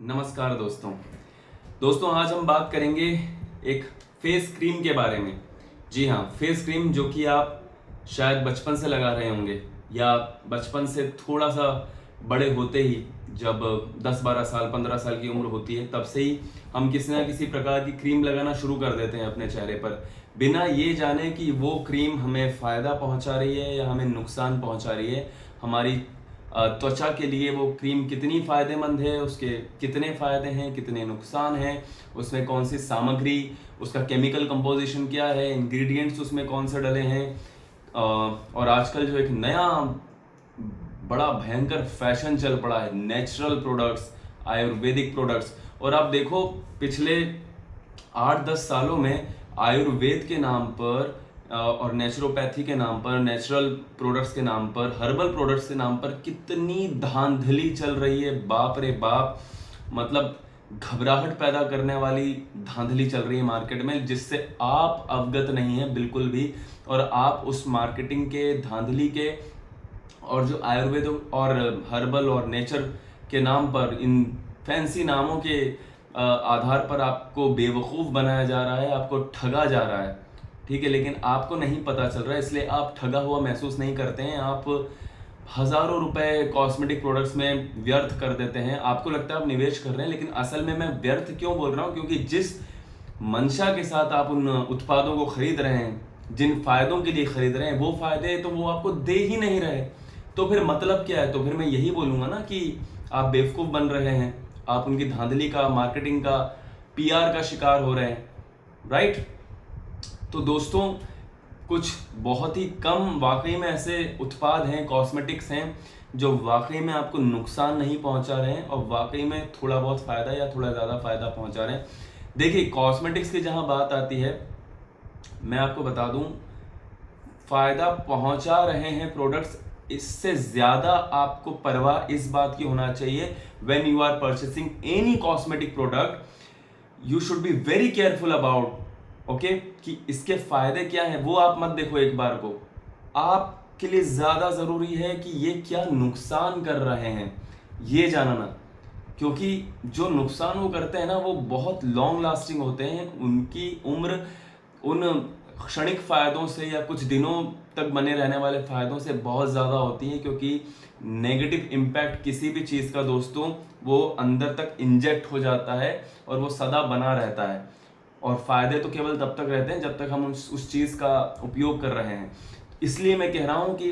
नमस्कार दोस्तों आज हम बात करेंगे एक फेस क्रीम के बारे में। जी हाँ, फेस क्रीम जो कि आप शायद बचपन से लगा रहे होंगे या बचपन से थोड़ा सा बड़े होते ही, जब 10-12 साल 15 साल की उम्र होती है तब से ही हम किसी ना किसी प्रकार की क्रीम लगाना शुरू कर देते हैं अपने चेहरे पर, बिना ये जाने कि वो क्रीम हमें फ़ायदा पहुंचा रही है या हमें नुकसान पहुंचा रही है। हमारी त्वचा के लिए वो क्रीम कितनी फ़ायदेमंद है, उसके कितने फ़ायदे हैं, कितने नुकसान हैं, उसमें कौन सी सामग्री, उसका केमिकल कंपोजिशन क्या है, इंग्रेडिएंट्स उसमें कौन से डले हैं। और आजकल जो एक नया बड़ा भयंकर फैशन चल पड़ा है, नेचुरल प्रोडक्ट्स, आयुर्वेदिक प्रोडक्ट्स। और आप देखो पिछले 8-10 सालों में आयुर्वेद के नाम पर और नेचुरोपैथी के नाम पर, नेचुरल प्रोडक्ट्स के नाम पर, हर्बल प्रोडक्ट्स के नाम पर कितनी धांधली चल रही है, बाप रे बाप। मतलब घबराहट पैदा करने वाली धांधली चल रही है मार्केट में, जिससे आप अवगत नहीं है बिल्कुल भी। और आप उस मार्केटिंग के, धांधली के और जो आयुर्वेद और हर्बल और नेचर के नाम पर, इन फैंसी नामों के आधार पर आपको बेवकूफ़ बनाया जा रहा है, आपको ठगा जा रहा है, ठीक है। लेकिन आपको नहीं पता चल रहा है, इसलिए आप ठगा हुआ महसूस नहीं करते हैं। आप हज़ारों रुपए कॉस्मेटिक प्रोडक्ट्स में व्यर्थ कर देते हैं। आपको लगता है आप निवेश कर रहे हैं, लेकिन असल में मैं व्यर्थ क्यों बोल रहा हूँ, क्योंकि जिस मंशा के साथ आप उन उत्पादों को खरीद रहे हैं, जिन फायदों के लिए खरीद रहे हैं, वो फायदे तो वो आपको दे ही नहीं रहे। तो फिर मतलब क्या है? तो फिर मैं यही बोलूँगा ना कि आप बेवकूफ़ बन रहे हैं, आप उनकी धांधली का, मार्केटिंग का, पीआर का शिकार हो रहे हैं, राइट। तो दोस्तों, कुछ बहुत ही कम वाकई में ऐसे उत्पाद हैं, कॉस्मेटिक्स हैं, जो वाकई में आपको नुकसान नहीं पहुंचा रहे हैं और वाकई में थोड़ा बहुत फ़ायदा या थोड़ा ज़्यादा फ़ायदा पहुंचा रहे हैं। देखिए, कॉस्मेटिक्स की जहां बात आती है, मैं आपको बता दूं, फ़ायदा पहुंचा रहे हैं प्रोडक्ट्स, इससे ज़्यादा आपको परवाह इस बात की होना चाहिए, when you are purchasing any cosmetic product you should be very careful about, okay, कि इसके फायदे क्या हैं वो आप मत देखो एक बार को। आपके लिए ज्यादा जरूरी है कि ये क्या नुकसान कर रहे हैं, ये जानना। क्योंकि जो नुकसान वो करते हैं ना, वो बहुत लॉन्ग लास्टिंग होते हैं। उनकी उम्र उन क्षणिक फायदों से या कुछ दिनों तक बने रहने वाले फायदों से बहुत ज़्यादा होती है, क्योंकि नेगेटिव इम्पैक्ट किसी भी चीज़ का दोस्तों, वो अंदर तक इंजेक्ट हो जाता है और वो सदा बना रहता है। और फायदे तो केवल तब तक रहते हैं जब तक हम उस चीज़ का उपयोग कर रहे हैं। इसलिए मैं कह रहा हूँ कि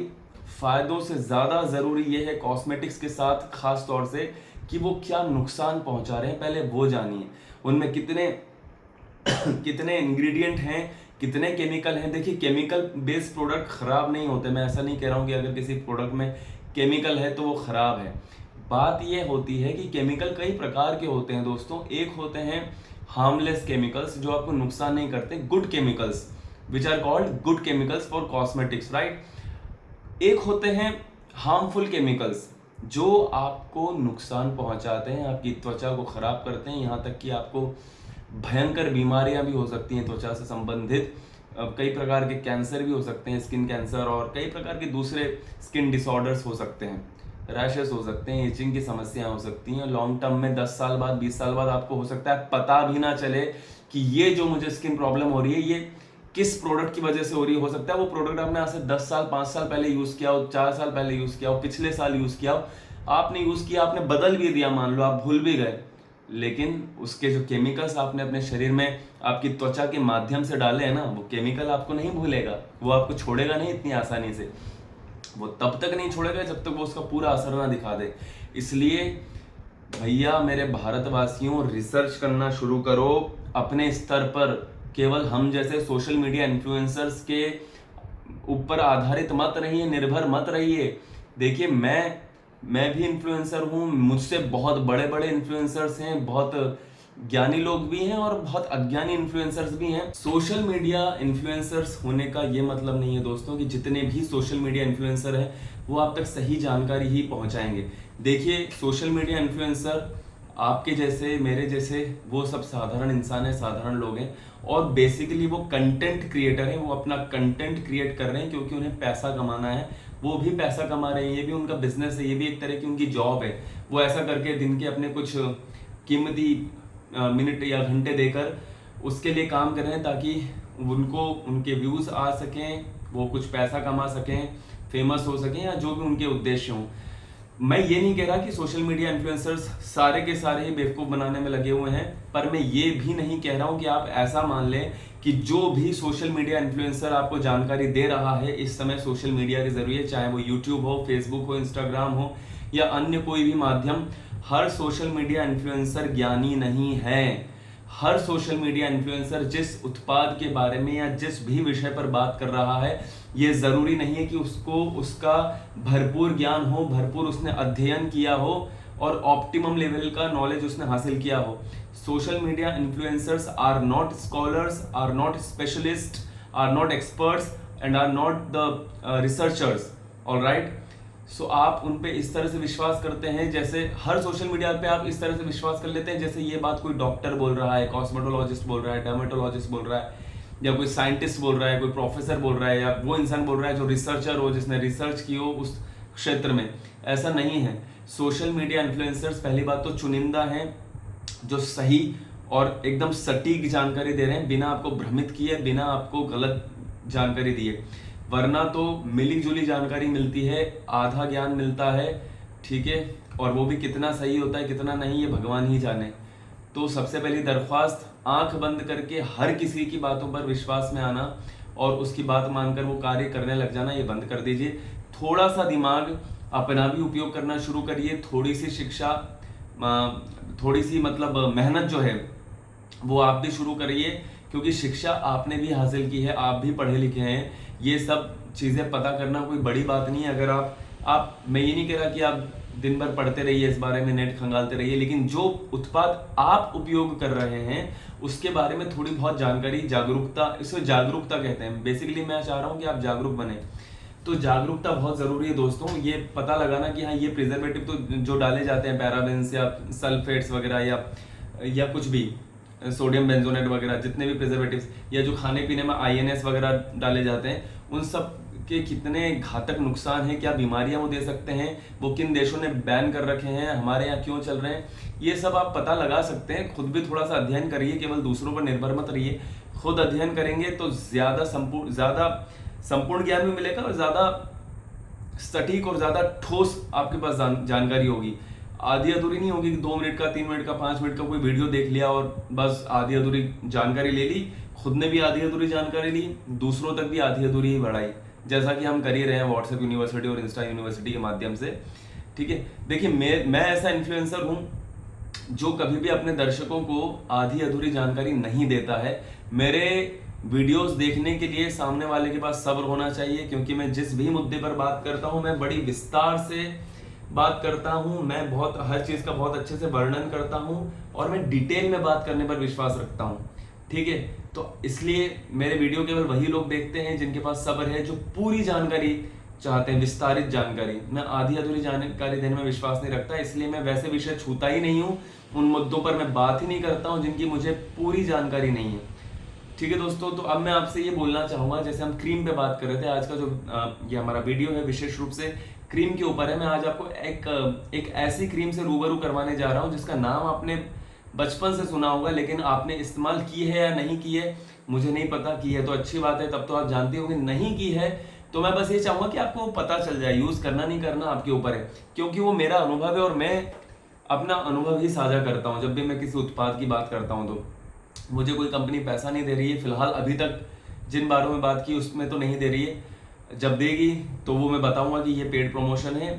फायदों से ज़्यादा ज़रूरी ये है कॉस्मेटिक्स के साथ खास तौर से, कि वो क्या नुकसान पहुंचा रहे हैं, पहले वो जानिए। उनमें कितने कितने इंग्रेडिएंट हैं, कितने केमिकल हैं। देखिए, केमिकल बेस्ड प्रोडक्ट खराब नहीं होते। मैं ऐसा नहीं कह रहा हूँ कि अगर किसी प्रोडक्ट में केमिकल है तो वो खराब है। बात ये होती है कि केमिकल कई प्रकार के होते हैं दोस्तों। एक होते हैं हार्मलेस केमिकल्स, जो आपको नुकसान नहीं करते, good chemicals, which are called good chemicals for cosmetics, right. एक होते हैं हार्मफुल केमिकल्स, जो आपको नुकसान पहुंचाते हैं, आपकी त्वचा को खराब करते हैं, यहाँ तक कि आपको भयंकर बीमारियां भी हो सकती हैं त्वचा से संबंधित। कई प्रकार के कैंसर भी हो सकते हैं, स्किन कैंसर, और कई प्रकार के दूसरे स्किन डिसऑर्डर्स हो सकते हैं, रैशेस हो सकते हैं, इचिंग की समस्याएं हो सकती हैं। लॉन्ग टर्म में 10 साल बाद, 20 साल बाद आपको हो सकता है पता भी ना चले कि ये जो मुझे स्किन प्रॉब्लम हो रही है, ये किस प्रोडक्ट की वजह से हो रही है। हो सकता है वो प्रोडक्ट आपने आज से 10 साल 5 साल पहले यूज़ किया हो, 4 साल पहले यूज़ किया हो, पिछले साल यूज़ किया हो, आपने यूज़ किया, आपने बदल भी दिया, मान लो आप भूल भी गए, लेकिन उसके जो केमिकल्स आपने अपने शरीर में आपकी त्वचा के माध्यम से डाले हैं ना, वो केमिकल आपको नहीं भूलेगा, वो आपको छोड़ेगा नहीं इतनी आसानी से। वो तब तक नहीं छोड़ेगा जब तक वो उसका पूरा असर ना दिखा दे। इसलिए भैया मेरे भारतवासियों, रिसर्च करना शुरू करो अपने स्तर पर। केवल हम जैसे सोशल मीडिया इन्फ्लुएंसर्स के ऊपर आधारित मत रहिए, निर्भर मत रहिए। देखिए, मैं भी इन्फ्लुएंसर हूँ, मुझसे बहुत बड़े बड़े इन्फ्लुएंसर्स हैं, बहुत ज्ञानी लोग भी हैं और बहुत अज्ञानी इन्फ्लुएंसर्स भी हैं। सोशल मीडिया इन्फ्लुएंसर्स होने का ये मतलब नहीं है दोस्तों कि जितने भी सोशल मीडिया इन्फ्लुएंसर हैं वो आप तक सही जानकारी ही पहुंचाएंगे। देखिए, सोशल मीडिया इन्फ्लुएंसर आपके जैसे, मेरे जैसे, वो सब साधारण इंसान है, साधारण लोग हैं, और बेसिकली वो कंटेंट क्रिएटर हैं। वो अपना कंटेंट क्रिएट कर रहे हैं क्योंकि उन्हें पैसा कमाना है। वो भी पैसा कमा रहे हैं, ये भी उनका बिजनेस है, ये भी एक तरह की उनकी जॉब है। वो ऐसा करके दिन के अपने कुछ कीमती मिनट या घंटे देकर उसके लिए काम कर रहे हैं, ताकि उनको उनके व्यूज आ सकें, वो कुछ पैसा कमा सकें, फेमस हो सकें, या जो भी उनके उद्देश्य हों। मैं ये नहीं कह रहा कि सोशल मीडिया इन्फ्लुएंसर्स सारे के सारे ही बेवकूफ़ बनाने में लगे हुए हैं, पर मैं ये भी नहीं कह रहा हूं कि आप ऐसा मान लें कि जो भी सोशल मीडिया इन्फ्लुएंसर आपको जानकारी दे रहा है इस समय सोशल मीडिया के जरिए, चाहे वो यूट्यूब हो, फेसबुक हो, इंस्टाग्राम हो या अन्य कोई भी माध्यम, हर सोशल मीडिया इन्फ्लुएंसर ज्ञानी नहीं है। हर सोशल मीडिया इन्फ्लुएंसर जिस उत्पाद के बारे में या जिस भी विषय पर बात कर रहा है, ये जरूरी नहीं है कि उसको उसका भरपूर ज्ञान हो, भरपूर उसने अध्ययन किया हो और ऑप्टिमम लेवल का नॉलेज उसने हासिल किया हो। Social media influencers are not scholars, are not specialist, are not experts and are not the researchers. Alright, so आप उन पे इस तरह से विश्वास करते हैं, जैसे हर सोशल मीडिया पे आप इस तरह से विश्वास कर लेते हैं जैसे ये बात कोई डॉक्टर बोल रहा है, कॉस्मेटोलॉजिस्ट बोल रहा है, डर्मेटोलॉजिस्ट बोल रहा है, या कोई साइंटिस्ट बोल रहा है, कोई प्रोफेसर बोल रहा है, या वो इंसान बोल रहा है जो रिसर्चर हो, जिसने रिसर्च की हो उस क्षेत्र में। ऐसा नहीं है। सोशल मीडिया इन्फ्लुएंसर्स पहली बात तो चुनिंदा हैं जो सही और एकदम सटीक जानकारी दे रहे हैं, बिना आपको भ्रमित किए, बिना आपको गलत जानकारी दिए। वरना तो मिली जुली जानकारी मिलती है, आधा ज्ञान मिलता है, ठीक है, और वो भी कितना सही होता है कितना नहीं ये भगवान ही जाने। तो सबसे पहली दरख्वास्त, आंख बंद करके हर किसी की बातों पर विश्वास में आना और उसकी बात मानकर वो कार्य करने लग जाना, ये बंद कर दीजिए। थोड़ा सा दिमाग अपना भी उपयोग करना शुरू करिए, थोड़ी सी शिक्षा, थोड़ी सी मतलब मेहनत जो है वो आप भी शुरू करिए, क्योंकि शिक्षा आपने भी हासिल की है, आप भी पढ़े लिखे हैं। ये सब चीज़ें पता करना कोई बड़ी बात नहीं है। अगर आप मैं ये नहीं कह रहा कि आप दिन भर पढ़ते रहिए, इस बारे में नेट खंगालते रहिए, लेकिन जो उत्पाद आप उपयोग कर रहे हैं उसके बारे में थोड़ी बहुत जानकारी, जागरूकता, इसको जागरूकता कहते हैं। बेसिकली मैं चाह रहा हूँ कि आप जागरूक बने, तो जागरूकता बहुत ज़रूरी है दोस्तों। ये पता लगाना कि हाँ ये प्रिजर्वेटिव तो जो डाले जाते हैं, पैराबेन्स या सल्फेट्स वगैरह या कुछ भी सोडियम बेंजोनेट वगैरह, जितने भी प्रिजर्वेटिव्स, या जो खाने पीने में आईएनएस वगैरह डाले जाते हैं, उन सब के कितने घातक नुकसान हैं, क्या बीमारियां वो दे सकते हैं, वो किन देशों ने बैन कर रखे हैं, हमारे यहाँ क्यों चल रहे हैं, ये सब आप पता लगा सकते हैं। खुद भी थोड़ा सा अध्ययन करिए, केवल दूसरों पर निर्भर मत रहिए। खुद अध्ययन करेंगे तो ज़्यादा संपूर्ण ज्ञान भी मिलेगा और ज़्यादा सटीक और ज़्यादा ठोस आपके पास जानकारी होगी। आधी अधूरी नहीं होगी कि 2 मिनट का, 3 मिनट का, 5 मिनट का कोई वीडियो देख लिया और बस आधी अधूरी जानकारी ले ली, खुद ने भी आधी अधूरी जानकारी ली, दूसरों तक भी आधी अधूरी ही बढ़ाई, जैसा कि हम कर ही रहे हैं व्हाट्सएप यूनिवर्सिटी और इंस्टा यूनिवर्सिटी के माध्यम से। ठीक है, देखिए मैं ऐसा इन्फ्लुएंसर हूँ जो कभी भी अपने दर्शकों को आधी अधूरी जानकारी नहीं देता है। मेरे वीडियोस देखने के लिए सामने वाले के पास सब्र होना चाहिए, क्योंकि मैं जिस भी मुद्दे पर बात करता हूँ मैं बड़ी विस्तार से बात करता हूँ, मैं बहुत हर चीज़ का बहुत अच्छे से वर्णन करता हूँ और मैं डिटेल में बात करने पर विश्वास रखता हूँ। ठीक है, तो इसलिए मेरे वीडियो केवल वही लोग देखते हैं जिनके पास सब्र है, जो पूरी जानकारी चाहते हैं, विस्तारित जानकारी। मैं आधी अधूरी जानकारी देने में विश्वास नहीं रखता, इसलिए मैं वैसे विषय छूता ही नहीं हूँ, उन मुद्दों पर मैं बात ही नहीं करता हूँ जिनकी मुझे पूरी जानकारी नहीं है। ठीक है दोस्तों, तो अब मैं आपसे ये बोलना चाहूँगा, जैसे हम क्रीम पे बात कर रहे थे, आज का जो ये हमारा वीडियो है विशेष रूप से क्रीम के ऊपर है। मैं आज आपको एक ऐसी क्रीम से रूबरू करवाने जा रहा हूँ जिसका नाम आपने बचपन से सुना होगा, लेकिन आपने इस्तेमाल की है या नहीं की है मुझे नहीं पता। की है तो अच्छी बात है, तब तो आप जानते होंगे। नहीं की है तो मैं बस ये चाहूँगा कि आपको पता चल जाए, यूज़ करना नहीं करना आपके ऊपर है, क्योंकि वो मेरा अनुभव है और मैं अपना अनुभव ही साझा करता हूँ। जब भी मैं किसी उत्पाद की बात करता हूँ तो मुझे कोई कंपनी पैसा नहीं दे रही है, फिलहाल अभी तक जिन बारों में बात की उसमें तो नहीं दे रही है। जब देगी तो वो मैं बताऊंगा कि ये पेड प्रमोशन है,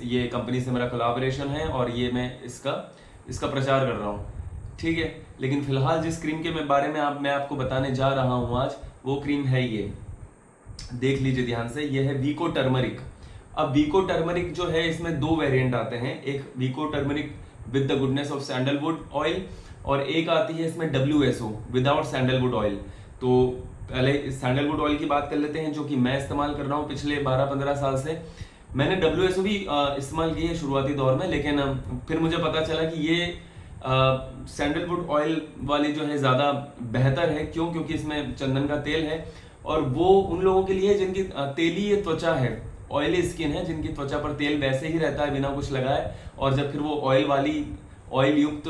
ये कंपनी से मेरा कोलैबोरेशन है और ये मैं इसका प्रचार कर रहा हूँ। ठीक है, लेकिन फिलहाल जिस क्रीम के बारे में मैं आपको बताने जा रहा हूँ आज, वो क्रीम है ये, देख लीजिए ध्यान से, ये है वीको टर्मरिक। अब वीको टर्मरिक जो है, इसमें 2 वेरिएंट आते हैं, एक Vicco turmeric with the goodness of sandalwood oil और एक आती है इसमें WSO विदाउट सैंडलवुड ऑयल। तो पहले सैंडलवुड ऑयल की बात कर लेते हैं, जो कि मैं इस्तेमाल कर रहा हूँ पिछले 12-15 साल से। मैंने WSO भी इस्तेमाल की है शुरुआती दौर में, लेकिन फिर मुझे पता चला कि ये सैंडलवुड ऑयल वाली जो है ज़्यादा बेहतर है। क्यों? क्योंकि इसमें चंदन का तेल है और वो उन लोगों के लिए जिनकी तेलीय त्वचा है, ऑयली स्किन है, जिनकी त्वचा पर तेल वैसे ही रहता है बिना कुछ लगाए, और जब फिर वो ऑयल युक्त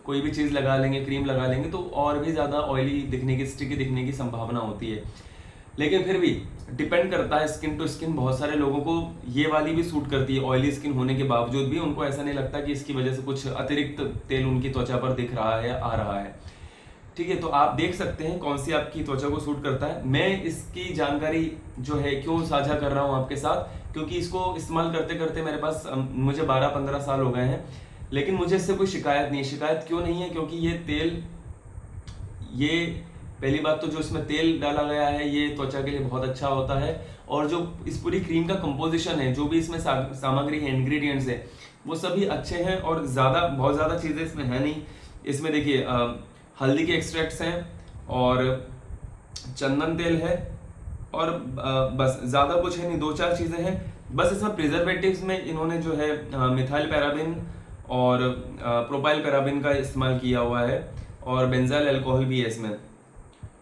कोई भी चीज़ लगा लेंगे, क्रीम लगा लेंगे तो और भी ज़्यादा ऑयली दिखने की, स्टिकी दिखने की संभावना होती है। लेकिन फिर भी डिपेंड करता है स्किन टू स्किन। बहुत सारे लोगों को ये वाली भी सूट करती है, ऑयली स्किन होने के बावजूद भी उनको ऐसा नहीं लगता कि इसकी वजह से कुछ अतिरिक्त तेल उनकी त्वचा पर दिख रहा है, आ रहा है। ठीक है, तो आप देख सकते हैं कौन सी आपकी त्वचा को सूट करता है। मैं इसकी जानकारी जो है क्यों साझा कर रहा हूँ आपके साथ, क्योंकि इसको इस्तेमाल करते करते मेरे पास मुझे 12-15 साल हो गए हैं, लेकिन मुझे इससे कोई शिकायत नहीं है। शिकायत क्यों नहीं है? क्योंकि ये तेल, ये पहली बात तो जो इसमें तेल डाला गया है ये त्वचा के लिए बहुत अच्छा होता है, और जो इस पूरी क्रीम का कंपोजिशन है, जो भी इसमें सामग्री है, इंग्रेडिएंट्स है, वो सभी अच्छे हैं और बहुत ज़्यादा चीज़ें इसमें है नहीं। इसमें देखिए हल्दी के एक्सट्रैक्ट्स हैं और चंदन तेल है और बस ज़्यादा कुछ है नहीं, 2-4 चीज़ें हैं बस। इसमें प्रिजर्वेटिव्स में इन्होंने जो है मिथाइल पैराबिन और प्रोपाइल पैराबिन का इस्तेमाल किया हुआ है और बेंजाइल अल्कोहल भी है इसमें।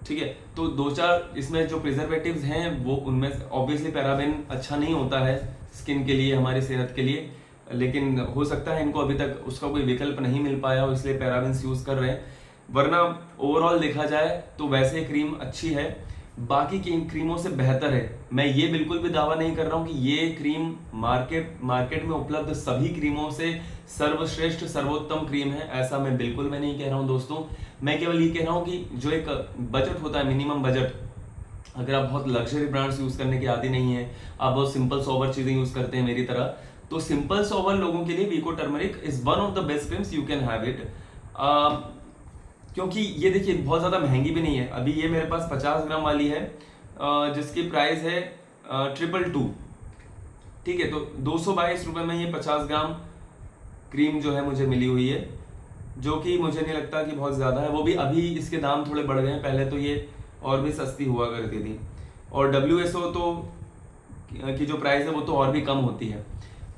ठीक है, तो 2-4 इसमें जो प्रिजर्वेटिव्स हैं वो, उनमें ऑब्वियसली पैराबिन अच्छा नहीं होता है स्किन के लिए, हमारी सेहत के लिए, लेकिन हो सकता है इनको अभी तक उसका कोई विकल्प नहीं मिल पाया हो इसलिए पैराबिन यूज़ कर रहे हैं। वरना ओवरऑल देखा जाए तो वैसे क्रीम अच्छी है, बाकी की क्रीमों से बेहतर है। मैं ये बिल्कुल भी दावा नहीं कर रहा हूँ कि ये क्रीम मार्केट में उपलब्ध सभी क्रीमों से सर्वश्रेष्ठ सर्वोत्तम क्रीम है, ऐसा मैं बिल्कुल नहीं कह रहा हूँ दोस्तों। मैं केवल ये कह रहा हूँ कि जो एक बजट होता है, मिनिमम बजट, अगर आप बहुत लग्जरी ब्रांड्स यूज करने के आदी नहीं है, आप बहुत सिंपल सोबर चीजें यूज करते हैं मेरी तरह, तो सिंपल सोबर लोगों के लिए Vicco turmeric is one of the best creams, you can have it. क्योंकि ये देखिए बहुत ज़्यादा महंगी भी नहीं है। अभी ये मेरे पास 50 ग्राम वाली है जिसकी प्राइस है 222। ठीक है, तो 222 रुपये में ये 50 ग्राम क्रीम जो है मुझे मिली हुई है, जो कि मुझे नहीं लगता कि बहुत ज़्यादा है। वो भी अभी इसके दाम थोड़े बढ़ गए हैं, पहले तो ये और भी सस्ती हुआ करती थी। और WSO तो की जो प्राइस है वो तो और भी कम होती है।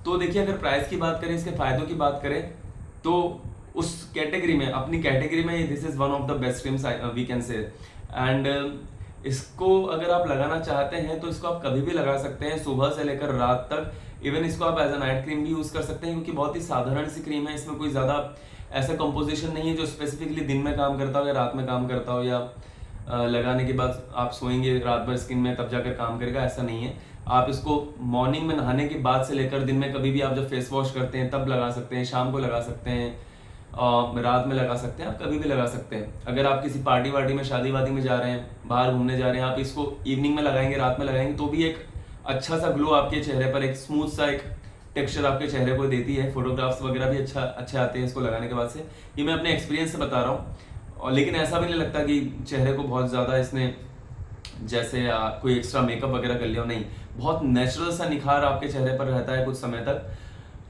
तो देखिए अगर प्राइस की बात करें, इसके फ़ायदों की बात करें, तो उस कैटेगरी में, अपनी कैटेगरी में this is one of the best creams we can say. And इसको अगर आप लगाना चाहते हैं तो इसको आप कभी भी लगा सकते हैं, सुबह से लेकर रात तक। इवन इसको आप एज अ नाइट क्रीम भी यूज कर सकते हैं, क्योंकि बहुत ही साधारण सी क्रीम है। इसमें कोई ज़्यादा ऐसा कंपोजिशन नहीं है जो स्पेसिफिकली दिन में काम करता हो या रात में काम करता हो, या लगाने के बाद आप सोएंगे रात भर स्किन में तब जाकर काम करेगा, ऐसा नहीं है। आप इसको मॉर्निंग में नहाने के बाद से लेकर दिन में कभी भी आप जब फेस वॉश करते हैं तब लगा सकते हैं, शाम को लगा सकते हैं, रात में लगा सकते हैं, आप कभी भी लगा सकते हैं। अगर आप किसी पार्टी वार्टी में, शादी वादी में जा रहे हैं, बाहर घूमने जा रहे हैं, आप इसको इवनिंग में लगाएंगे, रात में लगाएंगे, तो भी एक अच्छा सा ग्लो आपके चेहरे पर, एक स्मूथ सा एक टेक्सचर आपके चेहरे को देती है। फोटोग्राफ्स वगैरह भी अच्छे आते हैं इसको लगाने के बाद से। ये मैं अपने एक्सपीरियंस से बता रहा हूँ। और लेकिन ऐसा भी नहीं लगता कि चेहरे को बहुत ज़्यादा इसने जैसे कोई एक्स्ट्रा मेकअप वगैरह कर लिया हो, नहीं, बहुत नेचुरल सा निखार आपके चेहरे पर रहता है कुछ समय तक।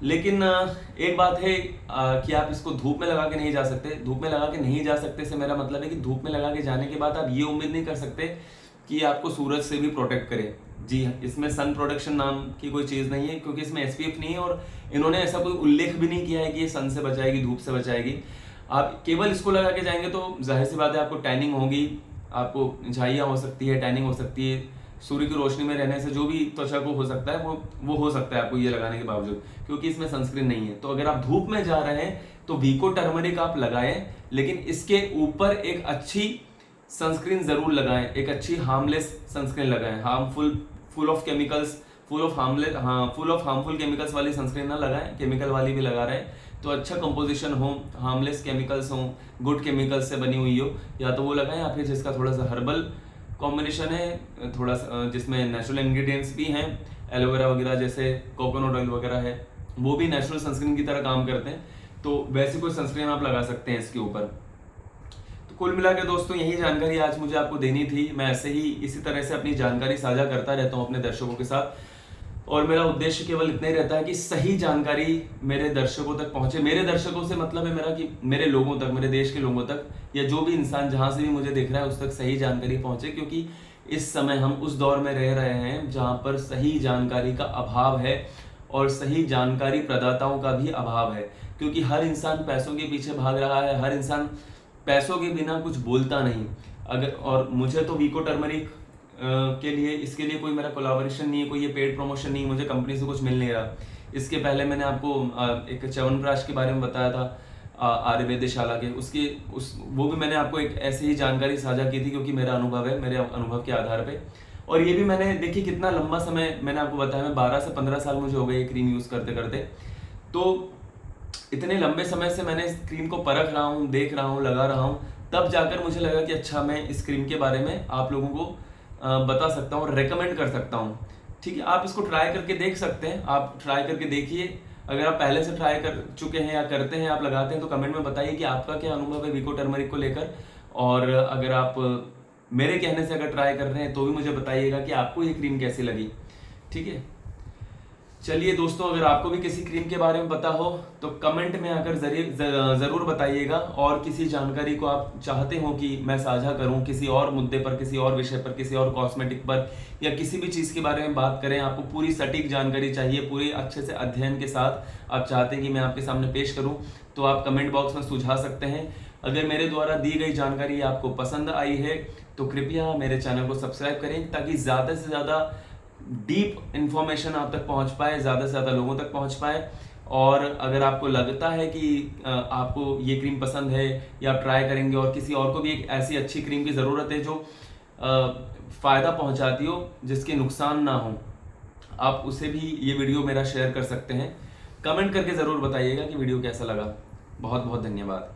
लेकिन एक बात है कि आप इसको धूप में लगा के नहीं जा सकते। धूप में लगा के नहीं जा सकते से मेरा मतलब है कि धूप में लगा के जाने के बाद आप ये उम्मीद नहीं कर सकते कि आपको सूरज से भी प्रोटेक्ट करे। जी, इसमें सन प्रोटेक्शन नाम की कोई चीज़ नहीं है, क्योंकि इसमें SPF नहीं है और इन्होंने ऐसा कोई उल्लेख भी नहीं किया है कि ये सन से बचाएगी, धूप से बचाएगी। आप केवल इसको लगा के जाएंगे तो जाहिर सी बात है आपको टैनिंग होगी, आपको झाइयाँ हो सकती है, टैनिंग हो सकती है। सूर्य की रोशनी में रहने से जो भी त्वचा को हो सकता है वो हो सकता है आपको ये लगाने के बावजूद, क्योंकि इसमें सनस्क्रीन नहीं है। तो अगर आप धूप में जा रहे हैं तो वीको टर्मरिक आप लगाएं, लेकिन इसके ऊपर एक अच्छी सनस्क्रीन जरूर लगाएं, एक अच्छी हार्मलेस सनस्क्रीन लगाएं। फुल ऑफ हार्मफुल केमिकल्स वाली सनस्क्रीन ना लगाएं, केमिकल वाली भी लगा रहे हैं तो अच्छा कंपोजिशन हो, हार्मलेस केमिकल्स हो, गुड केमिकल्स से बनी हुई हो, या तो वो लगाएं, या फिर जिसका थोड़ा सा हर्बल कॉम्बिनेशन है, थोड़ा सा जिसमें नेचुरल इंग्रेडिएंट्स भी हैं, एलोवेरा वगैरह जैसे कोकोनट ऑयल वगैरह है, वो भी नेचुरल सनस्क्रीन की तरह काम करते हैं, तो वैसी कोई सनस्क्रीन आप लगा सकते हैं इसके ऊपर। तो कुल मिला के दोस्तों यही जानकारी आज मुझे आपको देनी थी। मैं ऐसे ही इसी तरह से अपनी जानकारी साझा करता रहता हूँ अपने दर्शकों के साथ, और मेरा उद्देश्य केवल इतना ही रहता है कि सही जानकारी मेरे दर्शकों तक पहुंचे। मेरे दर्शकों से मतलब है मेरा कि मेरे लोगों तक, मेरे देश के लोगों तक, या जो भी इंसान जहां से भी मुझे देख रहा है उस तक सही जानकारी पहुंचे, क्योंकि इस समय हम उस दौर में रह रहे हैं जहां पर सही जानकारी का अभाव है और सही जानकारी प्रदाताओं का भी अभाव है, क्योंकि हर इंसान पैसों के पीछे भाग रहा है, हर इंसान पैसों के बिना कुछ बोलता नहीं। और मुझे तो वीको टर्मरिक के लिए, इसके लिए कोई मेरा कोलैबोरेशन नहीं है, कोई ये पेड प्रमोशन नहीं है, मुझे कंपनी से कुछ मिल नहीं रहा। इसके पहले मैंने आपको एक च्यवनप्राश के बारे में बताया था, आयुर्वेदशाला के, वो भी मैंने आपको एक ऐसे ही जानकारी साझा की थी क्योंकि मेरा अनुभव है, मेरे अनुभव के आधार पे। और ये भी मैंने देखिए कितना लंबा समय मैंने आपको बताया, मैं 12 से 15 साल मुझे हो गए ये क्रीम यूज़ करते करते। तो इतने लंबे समय से मैंने इस क्रीम को परख रहा हूँ, देख रहा हूँ, लगा रहा हूँ, तब जाकर मुझे लगा कि अच्छा मैं इस क्रीम के बारे में आप लोगों को बता सकता हूँ, रेकमेंड कर सकता हूँ। ठीक है, आप इसको ट्राई करके देख सकते हैं, आप ट्राई करके देखिए। अगर आप पहले से ट्राई कर चुके हैं या करते हैं, आप लगाते हैं, तो कमेंट में बताइए कि आपका क्या अनुभव है विको टर्मरिक को लेकर। और अगर आप मेरे कहने से अगर ट्राई कर रहे हैं तो भी मुझे बताइएगा कि आपको ये क्रीम कैसी लगी। ठीक है, चलिए दोस्तों, अगर आपको भी किसी क्रीम के बारे में पता हो तो कमेंट में आकर ज़रूर बताइएगा। और किसी जानकारी को आप चाहते हो कि मैं साझा करूं किसी और मुद्दे पर, किसी और विषय पर, किसी और कॉस्मेटिक पर, या किसी भी चीज़ के बारे में बात करें, आपको पूरी सटीक जानकारी चाहिए, पूरी अच्छे से अध्ययन के साथ आप चाहते हैं कि मैं आपके सामने पेश करूं, तो आप कमेंट बॉक्स में सुझा सकते हैं। अगर मेरे द्वारा दी गई जानकारी आपको पसंद आई है तो कृपया मेरे चैनल को सब्सक्राइब करें, ताकि ज़्यादा से ज़्यादा डीप इंफॉर्मेशन आप तक पहुंच पाए, ज़्यादा से ज़्यादा लोगों तक पहुंच पाए। और अगर आपको लगता है कि आपको ये क्रीम पसंद है या आप ट्राई करेंगे और किसी और को भी एक ऐसी अच्छी क्रीम की ज़रूरत है जो फ़ायदा पहुंचाती हो, जिसके नुकसान ना हो, आप उसे भी ये वीडियो मेरा शेयर कर सकते हैं। कमेंट करके ज़रूर बताइएगा कि वीडियो कैसा लगा। बहुत बहुत धन्यवाद।